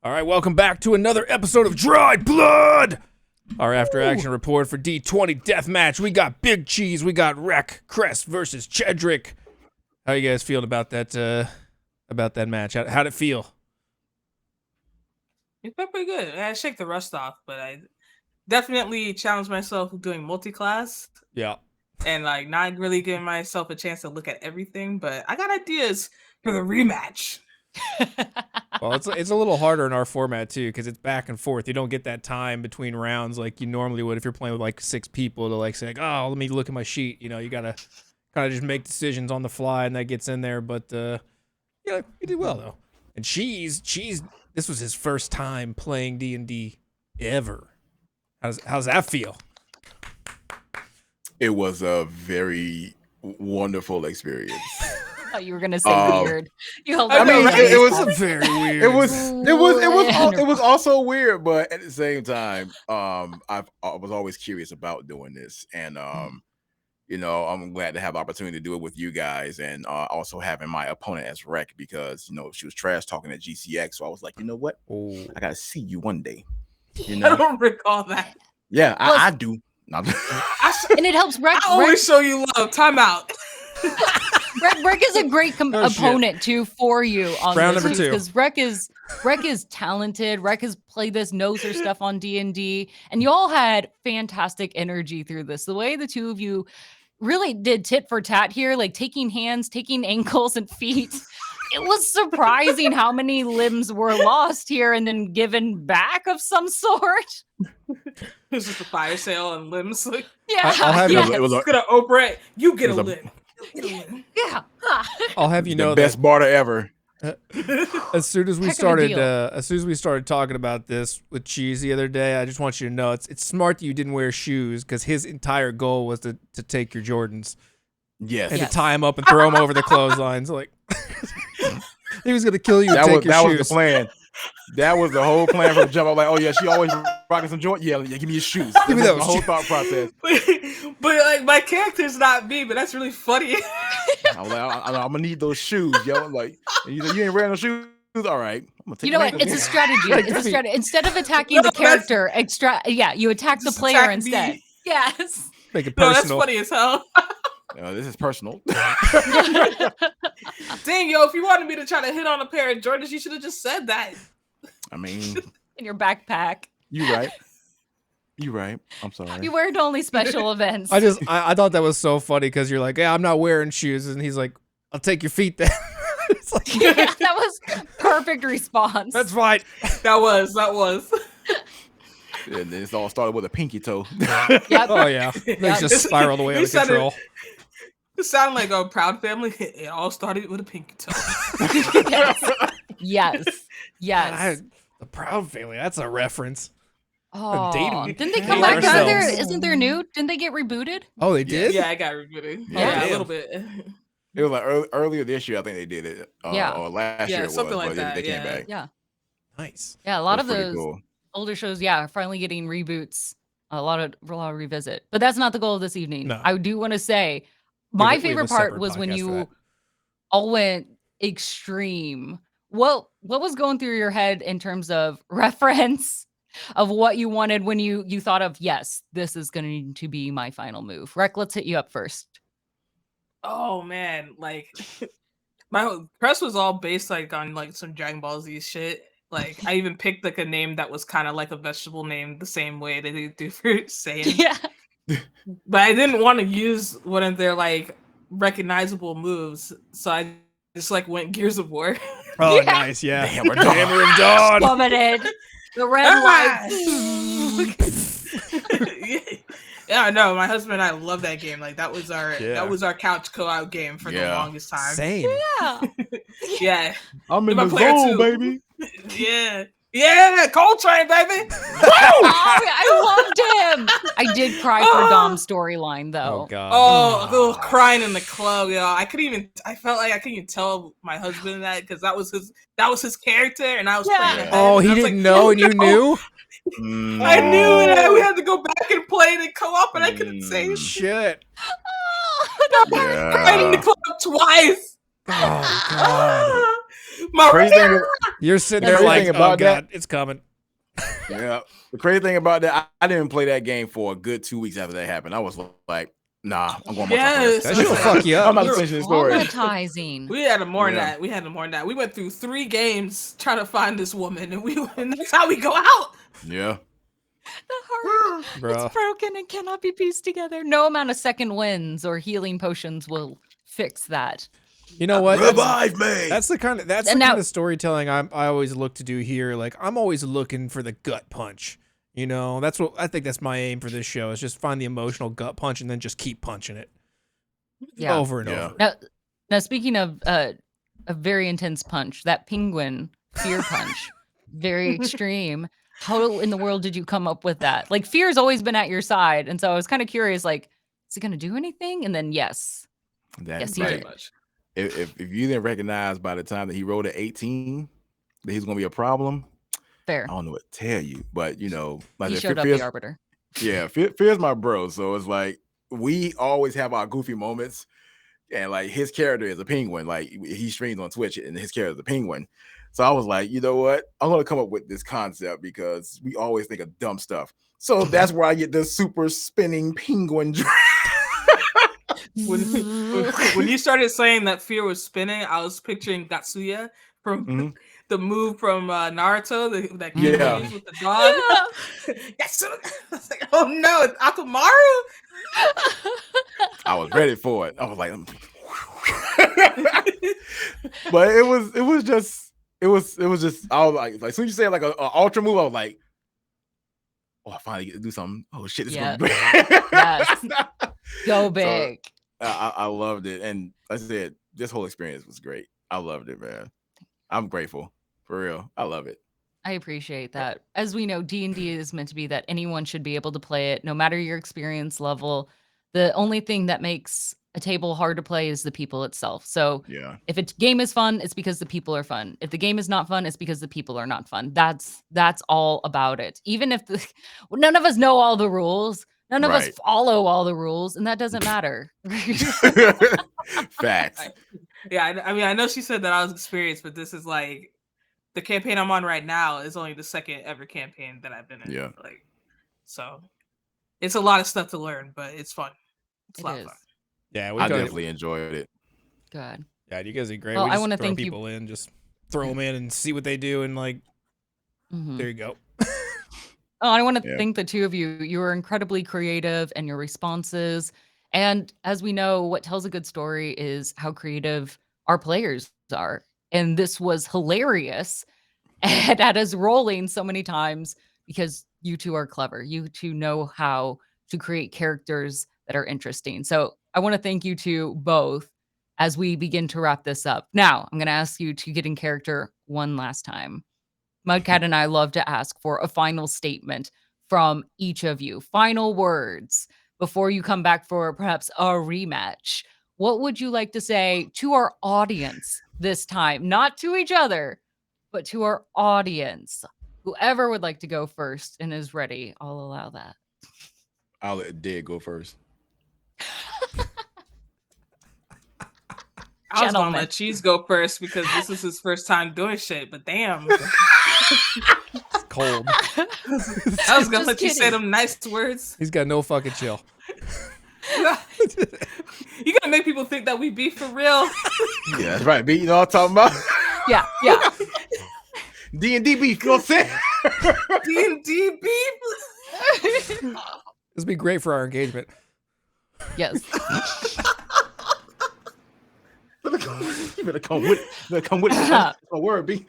All right, welcome back to another episode of Dried Blood. Our after-action report for D20 Deathmatch. We got Big Cheese, we got Reck, Cress versus Chedrick. How you guys feeling about that match? How'd it feel? It felt pretty good. I shake the rust off, but I definitely challenged myself with doing multi-class. Yeah. And like not really giving myself a chance to look at everything, but I got ideas for the rematch. Well, it's a little harder in our format too, because it's back and forth. You don't get that time between rounds like you normally would if you're playing with like 6 people to like say, like, oh, let me look at my sheet. You know, you gotta kind of just make decisions on the fly, and that gets in there. But yeah, he did well though. And Cheese, this was his first time playing D&D ever. How's that feel? It was a very wonderful experience. I thought you were gonna say weird. You held I mean, it was very weird. It was also weird, but at the same time, I was always curious about doing this, and you know, I'm glad to have the opportunity to do it with you guys, and also having my opponent as Reck, because you know she was trash talking at GCX, so I was like, you know what, I gotta see you one day. You know, I don't recall that. Yeah, I do. And it helps Reck. I always show you love. Time out. Reck is a great opponent too for you on round this number 2, because Reck is talented. Reck has played this, knows her stuff on D&D, and you all had fantastic energy through this. The way the two of you really did tit for tat here, like taking hands, taking ankles and feet. It was surprising how many limbs were lost here and then given back of some sort. This is the fire sale and limbs. Yeah, I'll have it was gonna Oprah. You get a limb. Yeah. I'll have you know the best barter ever. As soon as we started talking about this with Cheese the other day, I just want you to know it's smart that you didn't wear shoes, because his entire goal was to take your Jordans. Yes. And to tie him up and throw him over the clotheslines. Like he was gonna kill you. That was the plan. That was the whole plan from the jump. I was like, oh yeah, she always rocking some joint. Yeah, give me your shoes. Give me those. The whole thought process. But like my character's not me, but that's really funny. I was like, I'm gonna need those shoes, yo. Like, you ain't wearing no shoes. All right, I'm gonna take. You know what? It's a strategy. It's a strategy. Instead of attacking the character, you attack the player instead. Yes. Make it No, personal. that's funny as hell. This is personal. Dang, yo, if you wanted me to try to hit on a pair of Jordans, you should have just said that. I mean, In your backpack. You right. I'm sorry. You wear it only special events. I thought that was so funny, because you're like, yeah, I'm not wearing shoes, and he's like, I'll take your feet then. It's like, Yeah, that was perfect response. that's right. That was. And this all started with a pinky toe. Yep. Oh yeah, they just spiraled away out of control. It sounded like a proud family. It all started with a pinky toe. Yes. The Proud Family. That's a reference. Oh, dating- didn't they dating come back? ourselves. Isn't there new? Didn't they get rebooted? Oh, they did? Yeah, I got rebooted. Yeah. A little bit. It was like earlier this year. I think they did it. Yeah. Or last year. Something it was, like that. They came back. Yeah. Nice. Yeah, a lot of That's pretty those cool. older shows, are finally getting reboots. A lot of revisit. But that's not the goal of this evening. No. I do want to say We my have a favorite part separate was when podcast for you that. all went extreme. What was going through your head in terms of reference of what you wanted when you thought of, yes, this is going to be my final move? Reck, let's hit you up first. Oh man, like my whole press was all based like on like some Dragon Ball Z shit. Like I even picked like a name that was kind of like a vegetable name, the same way that they do for Saiyan. Yeah. But I didn't want to use one of their like recognizable moves, so I just like went Gears of War. Oh, Yeah. nice. Yeah. Hammer Hammer and Dawn. Plummeted. The red lights. Yeah, no, my husband and I love that game. Like that was our couch co-op game for the Yeah. longest time. Same. Yeah. Yeah. I'm in My the player zone, too. baby. Yeah, Coltrane, baby. Oh, I loved him. I did cry for Dom's storyline though. Oh god. Oh, the little crying in the club, yo. I felt like I couldn't even tell my husband that, because that was his character, and I was playing it. Oh, he And I was didn't like, know, and you knew? I knew it. We had to go back and play it in co-op, and I couldn't say shit. Shit. Oh, Cried in the club twice. Oh god. Crazy thing, You're sitting The there crazy like, thing oh about god, it's coming. yeah. The crazy thing about that, I didn't play that game for a good 2 weeks after that happened. I was like, nah, I'm going Yes, That shit'll fuck you up. I'm not You're finishing the story. Traumatizing. We had more than Yeah. that. We had more than that. We went through 3 games trying to find this woman, and that's how we go out. Yeah. The heart, Bruh. it's broken and cannot be pieced together. No amount of second wins or healing potions will fix that. You know what? Revive me. That's the kind of storytelling I always look to do here. Like I'm always looking for the gut punch. You know, that's what I think. That's my aim for this show is just find the emotional gut punch and then just keep punching it over and over. Now speaking of a very intense punch, that penguin fear punch, very extreme. How in the world did you come up with that? Like fear's always been at your side, and so I was kind of curious. Like, is it going to do anything? And then yes, That's he right. did. Much. If you didn't recognize by the time that he rolled at 18 that he's going to be a problem, Fair. I don't know what to tell you. But you know, like He I said, showed up the arbiter. Yeah, Fear's my bro. So it's like we always have our goofy moments. And like his character is a penguin. Like he streams on Twitch and his character is a penguin. So I was like, you know what? I'm gonna come up with this concept because we always think of dumb stuff. So that's where I get the super spinning penguin. When you started saying that fear was spinning, I was picturing Gatsuya from the move from Naruto, that kid used with the dog. Gatsuya. I was like, oh no, it's Akamaru. I was ready for it. I was like, but it was just I was like as soon as you say like an ultra move, I was like, oh, I finally get to do something. Oh shit, this is gonna be great. Yes. Go big. So, I loved it, and like I said, this whole experience was great. I loved it, man. I'm grateful for real. I love it. I appreciate that. As we know, D&D is meant to be that anyone should be able to play it, no matter your experience level. The only thing that makes a table hard to play is the people itself. So if a game is fun, it's because the people are fun. If the game is not fun, it's because the people are not fun. That's all about it. Even if none of us know all the rules, none of us follow all the rules, and that doesn't matter. Facts. Yeah, I mean, I know she said that I was experienced, but this is like the campaign I'm on right now is only the second ever campaign that I've been in. Yeah. Like, so it's a lot of stuff to learn, but it's fun. It's a lot of fun. Yeah, I definitely enjoyed it. Good. Yeah, you guys are great. Well, we I just want to throw thank people in, just throw them in and see what they do, and like, there you go. Oh, I want to thank the two of you. You were incredibly creative and your responses. And as we know, what tells a good story is how creative our players are. And this was hilarious and had us rolling so many times because you two are clever. You two know how to create characters that are interesting. So I want to thank you two both as we begin to wrap this up. Now, I'm going to ask you to get in character one last time. Mudcat and I love to ask for a final statement from each of you. Final words before you come back for perhaps a rematch. What would you like to say to our audience this time? Not to each other, but to our audience. Whoever would like to go first and is ready, I'll allow that. I'll let Dig go first. I was gonna let Cheese go first because this is his first time doing shit, but damn. It's cold. I was gonna let you say them nice words. He's got no fucking chill. You gotta make people think that we beef for real. Yeah, that's right. B, you know what I'm talking about? Yeah. D&D beef, you know what I'm saying? D&D beef. This would be great for our engagement. Yes. You better come with it. You better come with it. That's a word, B.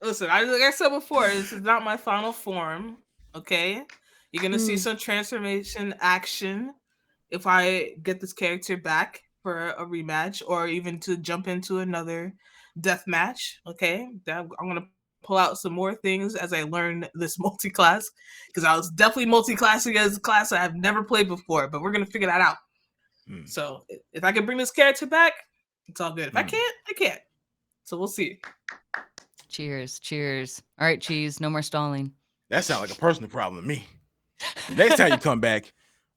Listen, like I said before, this is not my final form. Okay, you're gonna see some transformation action if I get this character back for a rematch, or even to jump into another death match. Okay, I'm gonna pull out some more things as I learn this multi-class, because I was definitely multi-classing as a class I have never played before. But we're gonna figure that out. So if I can bring this character back, it's all good. If I can't, I can't. So we'll see. Cheers. All right, Cheese, no more stalling. That sounds like a personal problem to me. Next time you come back,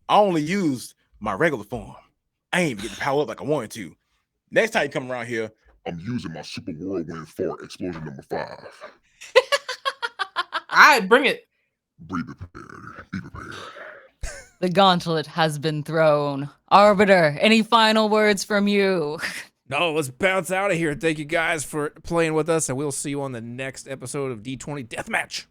I only used my regular form. I ain't even getting power up like I wanted to. Next time you come around here, I'm using my super whirlwind fart explosion number 5. All right, bring it. Be prepared. Be prepared. The gauntlet has been thrown. Arbiter, any final words from you? No, let's bounce out of here. Thank you guys for playing with us, and we'll see you on the next episode of D20 Deathmatch.